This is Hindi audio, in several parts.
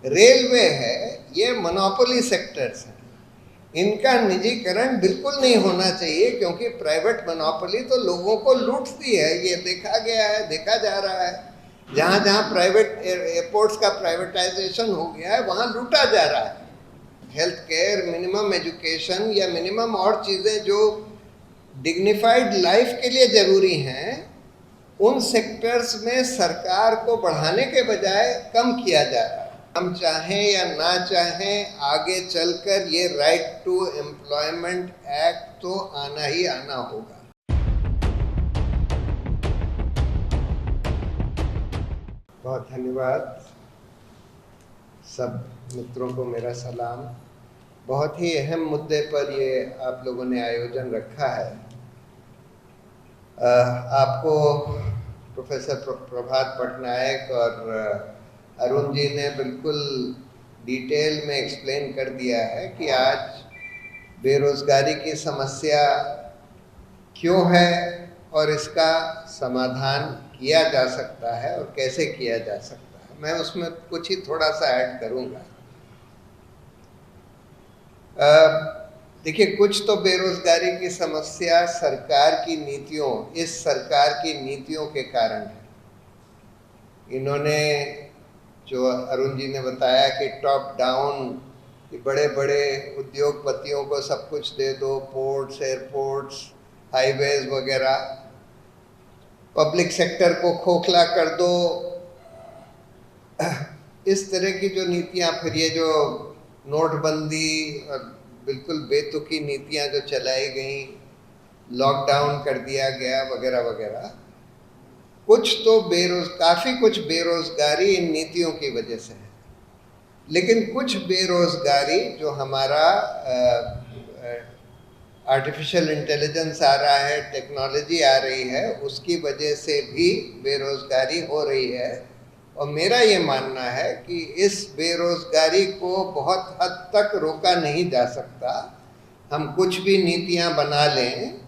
रेलवे है, ये मोनोपोली सेक्टर्स हैं, इनका निजीकरण बिल्कुल नहीं होना चाहिए, क्योंकि प्राइवेट मोनोपोली तो लोगों को लूटती है। ये देखा गया है, देखा जा रहा है। जहाँ जहाँ प्राइवेट एयरपोर्ट्स का प्राइवेटाइजेशन हो गया है, वहाँ लूटा जा रहा है। हेल्थ केयर, मिनिमम एजुकेशन या मिनिमम और चीज़ें जो डिग्निफाइड लाइफ के लिए ज़रूरी हैं, उन सेक्टर्स में सरकार को बढ़ाने के बजाय कम किया जा रहा है। हम चाहें या ना चाहें, आगे चलकर ये राइट टू एम्प्लॉयमेंट एक्ट तो आना ही आना होगा। बहुत धन्यवाद। सब मित्रों को मेरा सलाम। बहुत ही अहम मुद्दे पर ये आप लोगों ने आयोजन रखा है। आपको प्रोफेसर प्रभात पटनायक और अरुण जी ने बिल्कुल डिटेल में एक्सप्लेन कर दिया है कि आज बेरोजगारी की समस्या क्यों है और इसका समाधान किया जा सकता है और कैसे किया जा सकता है। मैं उसमें कुछ ही थोड़ा सा ऐड करूँगा। देखिए, कुछ तो बेरोजगारी की समस्या सरकार की नीतियों, इस सरकार की नीतियों के कारण है। इन्होंने, जो अरुण जी ने बताया कि टॉप डाउन, बड़े बड़े उद्योगपतियों को सब कुछ दे दो, पोर्ट्स, एयरपोर्ट्स, हाईवेज वगैरह, पब्लिक सेक्टर को खोखला कर दो, इस तरह की जो नीतियां, फिर ये जो नोटबंदी और बिल्कुल बेतुकी नीतियां जो चलाई गई, लॉकडाउन कर दिया गया वगैरह वगैरह, कुछ तो काफ़ी कुछ बेरोजगारी इन नीतियों की वजह से है। लेकिन कुछ बेरोजगारी जो हमारा आर्टिफिशियल इंटेलिजेंस आ रहा है, टेक्नोलॉजी आ रही है, उसकी वजह से भी बेरोजगारी हो रही है। और मेरा ये मानना है कि इस बेरोजगारी को बहुत हद तक रोका नहीं जा सकता। हम कुछ भी नीतियां बना लें,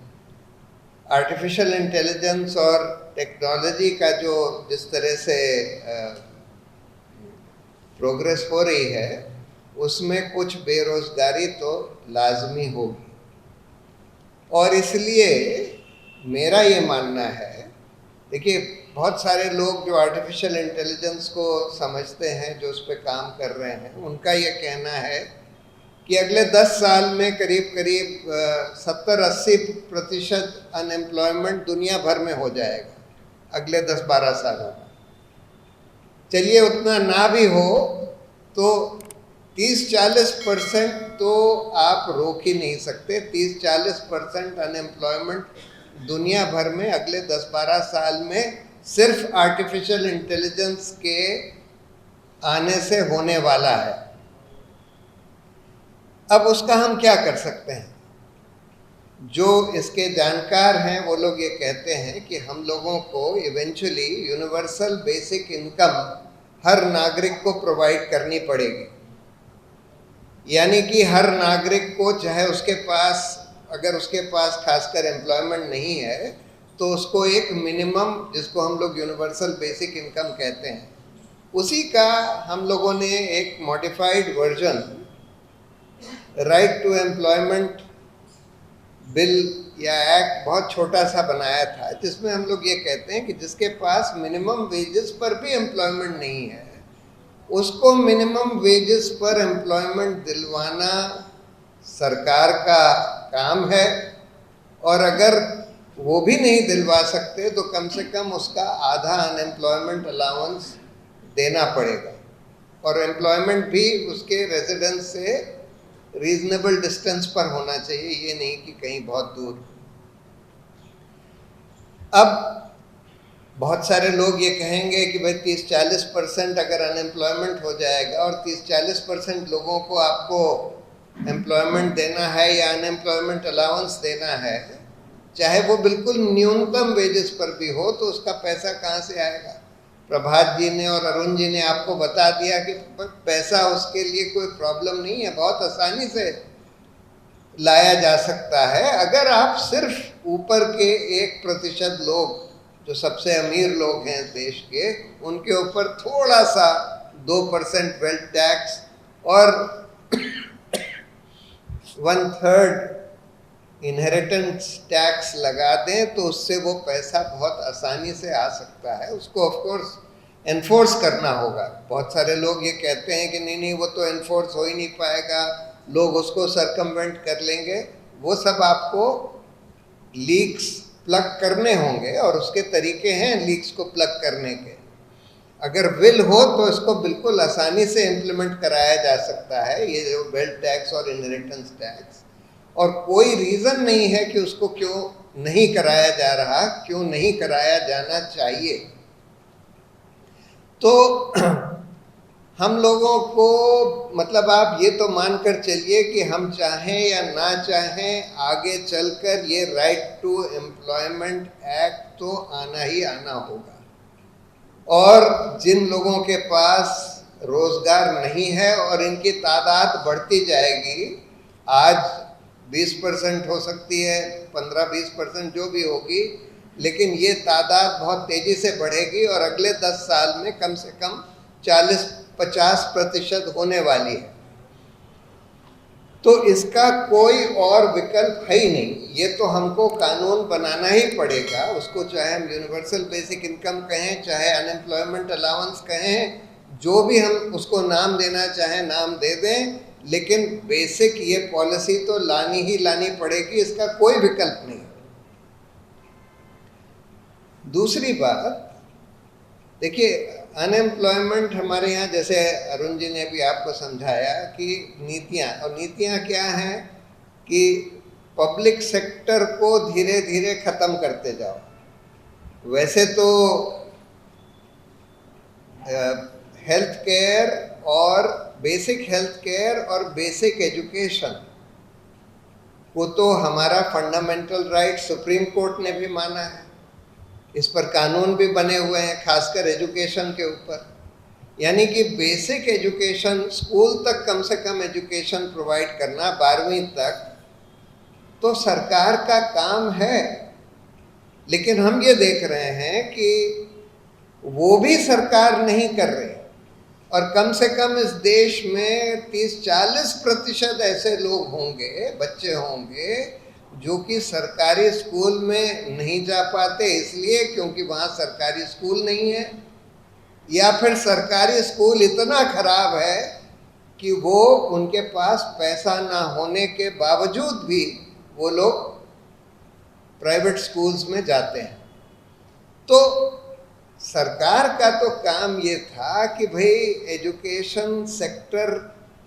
आर्टिफिशियल इंटेलिजेंस और टेक्नोलॉजी का जो जिस तरह से प्रोग्रेस हो रही है, उसमें कुछ बेरोजगारी तो लाजमी होगी। और इसलिए मेरा ये मानना है, देखिए, बहुत सारे लोग जो आर्टिफिशियल इंटेलिजेंस को समझते हैं, जो उस पर काम कर रहे हैं, उनका ये कहना है कि अगले 10 साल में करीब करीब 70-80% अनएम्प्लॉयमेंट दुनिया भर में हो जाएगा अगले 10-12 सालों में। चलिए, उतना ना भी हो तो 30-40% तो आप रोक ही नहीं सकते। 30-40% अनएम्प्लॉयमेंट दुनिया भर में अगले 10-12 साल में सिर्फ आर्टिफिशियल इंटेलिजेंस के आने से होने वाला है। अब उसका हम क्या कर सकते हैं? जो इसके जानकार हैं वो लोग ये कहते हैं कि हम लोगों को इवेंचुअली यूनिवर्सल बेसिक इनकम हर नागरिक को प्रोवाइड करनी पड़ेगी। यानी कि हर नागरिक को, चाहे उसके पास, अगर उसके पास खासकर एम्प्लॉयमेंट नहीं है, तो उसको एक मिनिमम, जिसको हम लोग यूनिवर्सल बेसिक इनकम कहते हैं, उसी का हम लोगों ने एक modified version right to employment bill या एक्ट बहुत छोटा सा बनाया था, जिसमें हम लोग ये कहते हैं कि जिसके पास मिनिमम वेजेस पर भी एम्प्लॉयमेंट नहीं है, उसको मिनिमम वेजेस पर एम्प्लॉयमेंट दिलवाना सरकार का काम है। और अगर वो भी नहीं दिलवा सकते तो कम से कम उसका आधा अनएम्प्लॉयमेंट अलाउंस देना पड़ेगा। और एम्प्लॉयमेंट भी उसके रेजिडेंस से रीजनेबल डिस्टेंस पर होना चाहिए, ये नहीं कि कहीं बहुत दूर। अब बहुत सारे लोग ये कहेंगे कि भाई 30-40% अगर अनएम्प्लॉयमेंट हो जाएगा और 30-40% लोगों को आपको एम्प्लॉयमेंट देना है या अनएम्प्लॉयमेंट अलाउंस देना है, चाहे वो बिल्कुल न्यूनतम वेजेस पर भी हो, तो उसका पैसा कहाँ से आएगा? प्रभात जी ने और अरुण जी ने आपको बता दिया कि पैसा, उसके लिए कोई प्रॉब्लम नहीं है, बहुत आसानी से लाया जा सकता है। अगर आप सिर्फ ऊपर के 1% लोग, जो सबसे अमीर लोग हैं देश के, उनके ऊपर थोड़ा सा 2% वेल्थ टैक्स और 1/3 इनहेरिटेंस टैक्स लगा दें तो उससे वो पैसा बहुत आसानी से आ सकता है। उसको ऑफ कोर्स एनफोर्स करना होगा। बहुत सारे लोग ये कहते हैं कि नहीं नहीं वो तो एनफोर्स हो ही नहीं पाएगा, लोग उसको सरकमवेंट कर लेंगे। वो सब आपको लीक्स प्लग करने होंगे और उसके तरीके हैं लीक्स को प्लग करने के। अगर विल हो तो इसको बिल्कुल आसानी से इम्प्लीमेंट कराया जा सकता है, ये जो वेल्थ टैक्स और इनहेरिटेंस टैक्स, और कोई रीज़न नहीं है कि उसको क्यों नहीं कराया जा रहा, क्यों नहीं कराया जाना चाहिए। तो हम लोगों को मतलब आप ये तो मानकर चलिए कि हम चाहें या ना चाहें आगे चलकर ये राइट टू एम्प्लॉयमेंट एक्ट तो आना ही आना होगा। और जिन लोगों के पास रोजगार नहीं है और इनकी तादाद बढ़ती जाएगी, आज 20% हो सकती है, 15-20% जो भी होगी, लेकिन ये तादाद बहुत तेजी से बढ़ेगी और अगले 10 साल में कम से कम 40-50% होने वाली है। तो इसका कोई और विकल्प है ही नहीं, ये तो हमको कानून बनाना ही पड़ेगा। उसको चाहे हम यूनिवर्सल बेसिक इनकम कहें, चाहे अनएम्प्लॉयमेंट अलाउंस कहें, जो भी हम उसको नाम देना चाहें नाम दे दें, लेकिन बेसिक ये पॉलिसी तो लानी ही लानी पड़ेगी, इसका कोई विकल्प नहीं। दूसरी बात देखिए, अनएम्प्लॉयमेंट हमारे यहाँ, जैसे अरुण जी ने भी आपको समझाया कि नीतियाँ, और नीतियाँ क्या हैं कि पब्लिक सेक्टर को धीरे धीरे ख़त्म करते जाओ। वैसे तो हेल्थ केयर और बेसिक हेल्थ केयर और बेसिक एजुकेशन को तो हमारा फंडामेंटल राइट सुप्रीम कोर्ट ने भी माना है, इस पर कानून भी बने हुए हैं, खासकर एजुकेशन के ऊपर। यानी कि बेसिक एजुकेशन, स्कूल तक कम से कम एजुकेशन प्रोवाइड करना 12वीं तक, तो सरकार का काम है। लेकिन हम ये देख रहे हैं कि वो भी सरकार नहीं कर रही, और कम से कम इस देश में 30-40% ऐसे लोग होंगे, बच्चे होंगे, जो कि सरकारी स्कूल में नहीं जा पाते, इसलिए क्योंकि वहाँ सरकारी स्कूल नहीं है, या फिर सरकारी स्कूल इतना खराब है कि वो उनके पास पैसा ना होने के बावजूद भी वो लोग प्राइवेट स्कूल्स में जाते हैं। तो सरकार का तो काम ये था कि भाई एजुकेशन सेक्टर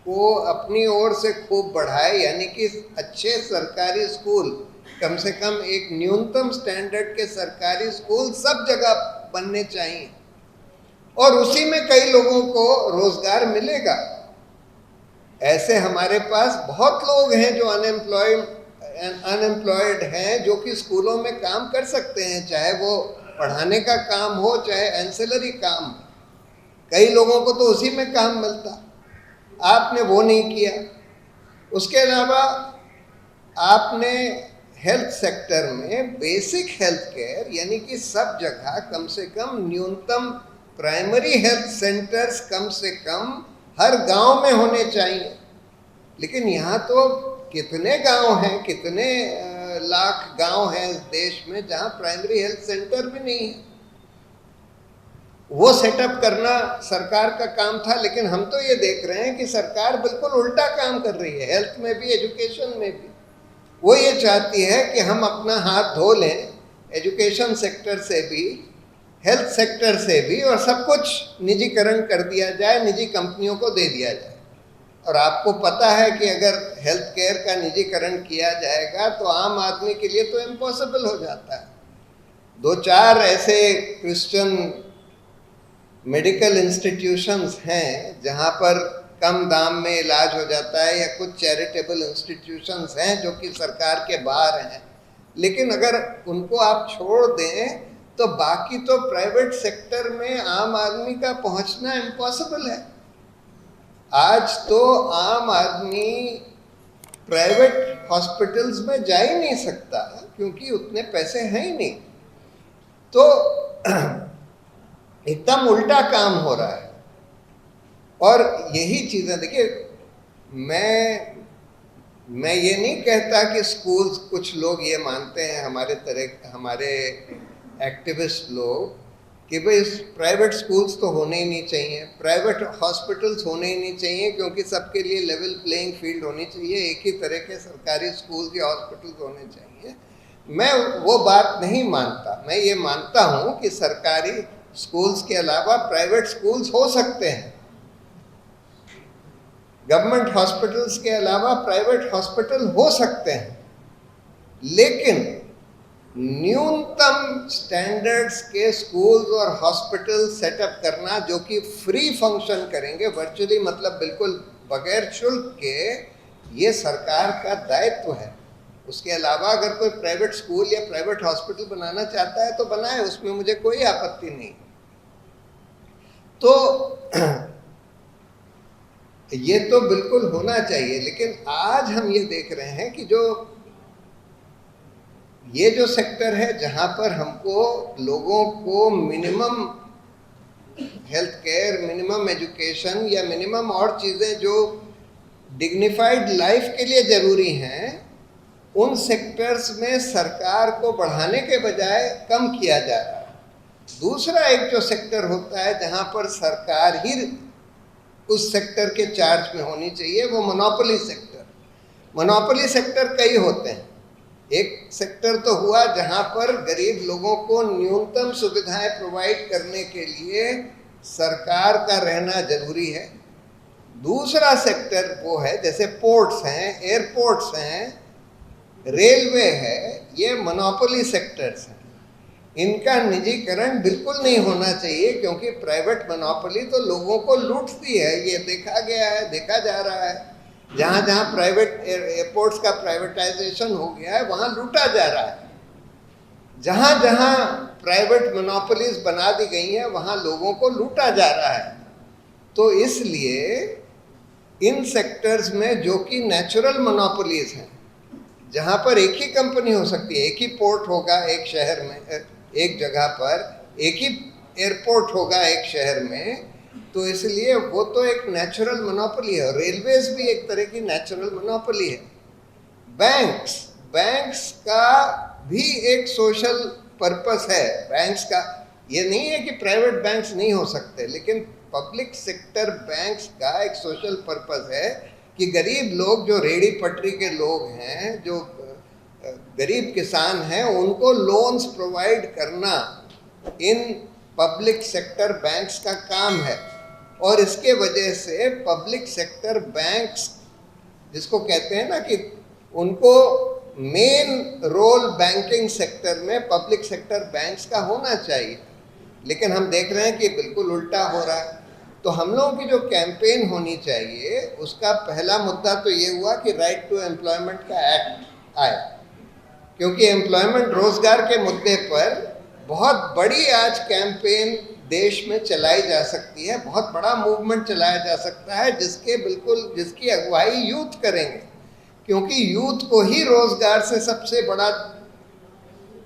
को अपनी ओर से खूब बढ़ाए, यानी कि अच्छे सरकारी स्कूल, कम से कम एक न्यूनतम स्टैंडर्ड के सरकारी स्कूल सब जगह बनने चाहिए, और उसी में कई लोगों को रोजगार मिलेगा। ऐसे हमारे पास बहुत लोग हैं जो अनएम्प्लॉयड हैं, जो कि स्कूलों में काम कर सकते हैं, चाहे वो पढ़ाने का काम हो चाहे एंसिलरी काम। कई लोगों को तो उसी में काम मिलता, आपने वो नहीं किया। उसके अलावा आपने हेल्थ सेक्टर में बेसिक हेल्थ केयर, यानी कि सब जगह कम से कम न्यूनतम प्राइमरी हेल्थ सेंटर्स कम से कम हर गांव में होने चाहिए। लेकिन यहाँ तो कितने गांव हैं, कितने लाख गांव हैं इस देश में जहाँ प्राइमरी हेल्थ सेंटर भी नहीं है। वो सेटअप करना सरकार का काम था, लेकिन हम तो ये देख रहे हैं कि सरकार बिल्कुल उल्टा काम कर रही है, हेल्थ में भी एजुकेशन में भी। वो ये चाहती है कि हम अपना हाथ धो लें एजुकेशन सेक्टर से भी, हेल्थ सेक्टर से भी, और सब कुछ निजीकरण कर दिया जाए, निजी कंपनियों को दे दिया जाए। और आपको पता है कि अगर हेल्थ केयर का निजीकरण किया जाएगा तो आम आदमी के लिए तो इम्पॉसिबल हो जाता है। 2-4 ऐसे क्रिश्चियन मेडिकल इंस्टीट्यूशंस हैं जहाँ पर कम दाम में इलाज हो जाता है, या कुछ चैरिटेबल इंस्टीट्यूशंस हैं जो कि सरकार के बाहर हैं। लेकिन अगर उनको आप छोड़ दें तो बाकी तो प्राइवेट सेक्टर में आम आदमी का पहुंचना इम्पॉसिबल है। आज तो आम आदमी प्राइवेट हॉस्पिटल्स में जा ही नहीं सकता क्योंकि उतने पैसे हैं ही नहीं। तो एकदम उल्टा काम हो रहा है। और यही चीज़ें देखिए, मैं ये नहीं कहता कि स्कूल्स, कुछ लोग ये मानते हैं हमारे एक्टिविस्ट लोग कि भाई प्राइवेट स्कूल्स तो होने ही नहीं चाहिए, प्राइवेट हॉस्पिटल्स होने ही नहीं चाहिए, क्योंकि सबके लिए लेवल प्लेइंग फील्ड होनी चाहिए, एक ही तरह के सरकारी स्कूल्स या हॉस्पिटल्स होने चाहिए। मैं वो बात नहीं मानता। मैं ये मानता हूँ कि सरकारी स्कूल्स के अलावा प्राइवेट स्कूल्स हो सकते हैं, गवर्नमेंट हॉस्पिटल्स के अलावा प्राइवेट हॉस्पिटल हो सकते हैं, लेकिन न्यूनतम स्टैंडर्ड्स के स्कूल्स और हॉस्पिटल सेटअप करना जो कि फ्री फंक्शन करेंगे वर्चुअली, मतलब बिल्कुल बगैर शुल्क के, ये सरकार का दायित्व है। उसके अलावा अगर कोई प्राइवेट स्कूल या प्राइवेट हॉस्पिटल बनाना चाहता है तो बनाए, उसमें मुझे कोई आपत्ति नहीं। तो ये तो बिल्कुल होना चाहिए, लेकिन आज हम ये देख रहे हैं कि ये जो सेक्टर है जहां पर हमको लोगों को minimum health care, minimum education या मिनिमम और चीज़ें जो डिग्निफाइड लाइफ के लिए ज़रूरी हैं, उन सेक्टर्स में सरकार को बढ़ाने के बजाय कम किया जा रहा है। दूसरा एक जो सेक्टर होता है जहां पर सरकार ही उस सेक्टर के चार्ज में होनी चाहिए, वो मोनोपोली सेक्टर। मोनोपोली सेक्टर कई होते हैं। एक सेक्टर तो हुआ जहां पर गरीब लोगों को न्यूनतम सुविधाएं प्रोवाइड करने के लिए सरकार का रहना जरूरी है। दूसरा सेक्टर वो है जैसे पोर्ट्स हैं, एयरपोर्ट्स हैं, रेलवे है, ये मोनोपोली सेक्टर्स हैं। इनका निजीकरण बिल्कुल नहीं होना चाहिए, क्योंकि प्राइवेट मोनोपोली तो लोगों को लूटती है, ये देखा गया है, देखा जा रहा है। जहाँ जहाँ प्राइवेट एयरपोर्ट्स का प्राइवेटाइजेशन हो गया है वहाँ लूटा जा रहा है। जहाँ जहाँ प्राइवेट मोनोपोलीज बना दी गई हैं वहाँ लोगों को लूटा जा रहा है। तो इसलिए इन सेक्टर्स में जो कि नेचुरल मोनोपोलीज हैं, जहाँ पर एक ही कंपनी हो सकती है, एक ही पोर्ट होगा एक शहर में, एक जगह पर एक ही एयरपोर्ट होगा एक शहर में, तो इसलिए वो तो एक नेचुरल मोनोपोली है। रेलवेज भी एक तरह की नेचुरल मोनोपोली है। बैंक्स का भी एक सोशल पर्पस है। बैंक्स का ये नहीं है कि प्राइवेट बैंक्स नहीं हो सकते, लेकिन पब्लिक सेक्टर बैंक्स का एक सोशल पर्पस है कि गरीब लोग, जो रेहड़ी पटरी के लोग हैं, जो गरीब किसान हैं, उनको लोन्स प्रोवाइड करना इन पब्लिक सेक्टर बैंक्स का काम है। और इसके वजह से पब्लिक सेक्टर बैंक्स, जिसको कहते हैं ना कि उनको मेन रोल बैंकिंग सेक्टर में पब्लिक सेक्टर बैंक्स का होना चाहिए, लेकिन हम देख रहे हैं कि बिल्कुल उल्टा हो रहा है। तो हम लोगों की जो कैंपेन होनी चाहिए, उसका पहला मुद्दा तो ये हुआ कि राइट टू एम्प्लॉयमेंट का एक्ट आए, क्योंकि एम्प्लॉयमेंट, रोजगार के मुद्दे पर बहुत बड़ी आज कैंपेन देश में चलाई जा सकती है, बहुत बड़ा मूवमेंट चलाया जा सकता है, जिसकी अगुवाई यूथ करेंगे, क्योंकि यूथ को ही रोजगार से सबसे बड़ा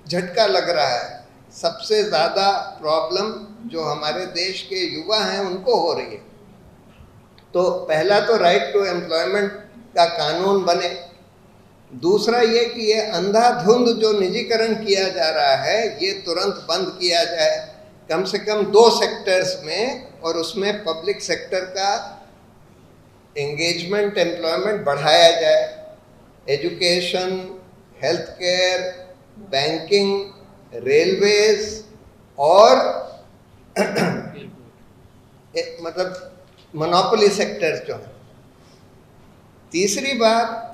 झटका लग रहा है। सबसे ज़्यादा प्रॉब्लम जो हमारे देश के युवा हैं उनको हो रही है। तो पहला तो राइट टू एम्प्लॉयमेंट का कानून बने। दूसरा ये कि ये अंधाधुंध जो निजीकरण किया जा रहा है, ये तुरंत बंद किया जाए, कम से कम 2 सेक्टर्स में, और उसमें पब्लिक सेक्टर का एंगेजमेंट, एम्प्लॉयमेंट बढ़ाया जाए। Education, health care, banking, railways और मतलब मोनोपोली सेक्टर्स जो है। तीसरी बात,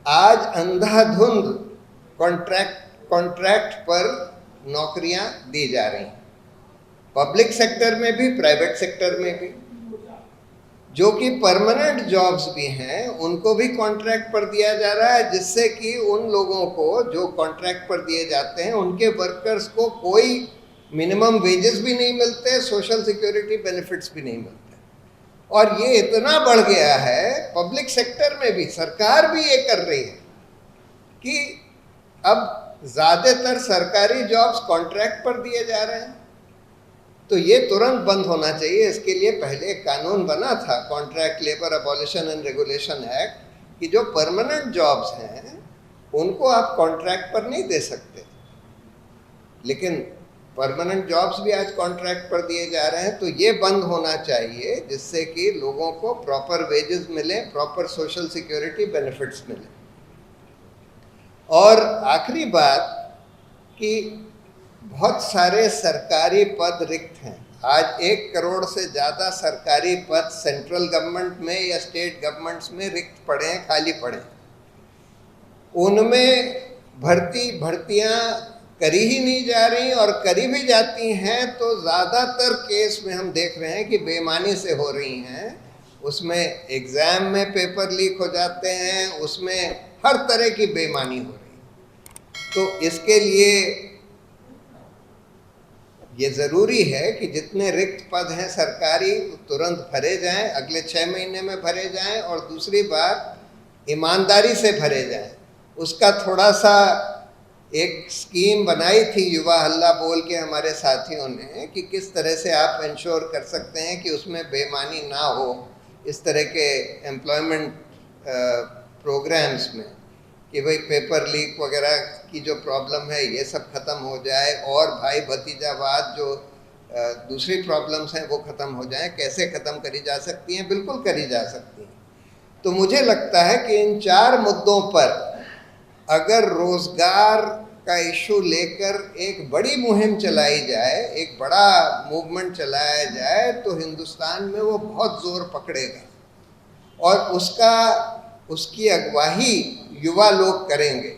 आज अंधाधुंध कॉन्ट्रैक्ट पर नौकरियां दी जा रही हैं, पब्लिक सेक्टर में भी, प्राइवेट सेक्टर में भी। जो कि परमानेंट जॉब्स भी हैं उनको भी कॉन्ट्रैक्ट पर दिया जा रहा है, जिससे कि उन लोगों को जो कॉन्ट्रैक्ट पर दिए जाते हैं उनके वर्कर्स को कोई मिनिमम वेजेस भी नहीं मिलते, सोशल सिक्योरिटी बेनिफिट्स भी नहीं मिलते। और ये इतना बढ़ गया है पब्लिक सेक्टर में भी, सरकार भी ये कर रही है कि अब ज़्यादातर सरकारी जॉब्स कॉन्ट्रैक्ट पर दिए जा रहे हैं। तो ये तुरंत बंद होना चाहिए। इसके लिए पहले एक कानून बना था, contract labour abolition and regulation act, कि जो परमानेंट जॉब्स हैं उनको आप कॉन्ट्रैक्ट पर नहीं दे सकते, लेकिन परमानेंट जॉब्स भी आज कॉन्ट्रैक्ट पर दिए जा रहे हैं। तो ये बंद होना चाहिए, जिससे कि लोगों को प्रॉपर वेजेस मिले, प्रॉपर सोशल सिक्योरिटी बेनिफिट्स मिले। और आखिरी बात कि बहुत सारे सरकारी पद रिक्त हैं। आज 1 करोड़ से ज़्यादा सरकारी पद सेंट्रल गवर्नमेंट में या स्टेट गवर्नमेंट्स में रिक्त पड़े हैं, खाली पड़े हैं। उनमें भर्तियां करी ही नहीं जा रही, और करी भी जाती हैं तो ज़्यादातर केस में हम देख रहे हैं कि बेईमानी से हो रही हैं। उसमें एग्ज़ाम में पेपर लीक हो जाते हैं, उसमें हर तरह की बेईमानी हो रही है। तो इसके लिए ये ज़रूरी है कि जितने रिक्त पद हैं सरकारी तुरंत भरे जाएं, अगले 6 महीने में भरे जाएं, और दूसरी बात ईमानदारी से भरे जाएं। उसका थोड़ा सा एक स्कीम बनाई थी युवा हल्ला बोल के हमारे साथियों ने, कि किस तरह से आप इंश्योर कर सकते हैं कि उसमें बेईमानी ना हो। इस तरह के एम्प्लॉयमेंट प्रोग्राम्स में कि भाई पेपर लीक वगैरह की जो प्रॉब्लम है ये सब ख़त्म हो जाए, और भाई भतीजावाद जो दूसरी प्रॉब्लम्स हैं वो ख़त्म हो जाए। कैसे ख़त्म करी जा सकती हैं? बिल्कुल करी जा सकती हैं। तो मुझे लगता है कि इन 4 मुद्दों पर अगर रोज़गार का इशू लेकर एक बड़ी मुहिम चलाई जाए, एक बड़ा मूवमेंट चलाया जाए, तो हिंदुस्तान में वो बहुत ज़ोर पकड़ेगा, और उसकी अगुवाई युवा लोग करेंगे।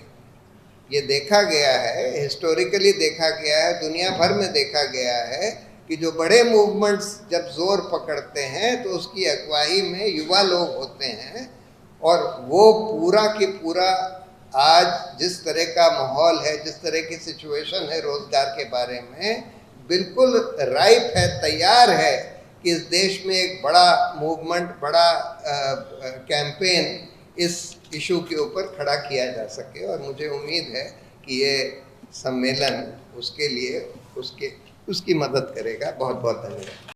ये देखा गया है, हिस्टोरिकली देखा गया है, दुनिया भर में देखा गया है कि जो बड़े मूवमेंट्स जब जोर पकड़ते हैं तो उसकी अगुवाई में युवा लोग होते हैं। और वो पूरा की पूरा आज जिस तरह का माहौल है, जिस तरह की सिचुएशन है रोज़गार के बारे में, बिल्कुल राइप है, तैयार है कि इस देश में एक बड़ा मूवमेंट, बड़ा कैंपेन इस इशू के ऊपर खड़ा किया जा सके। और मुझे उम्मीद है कि ये सम्मेलन उसके लिए उसकी मदद करेगा। बहुत बहुत धन्यवाद।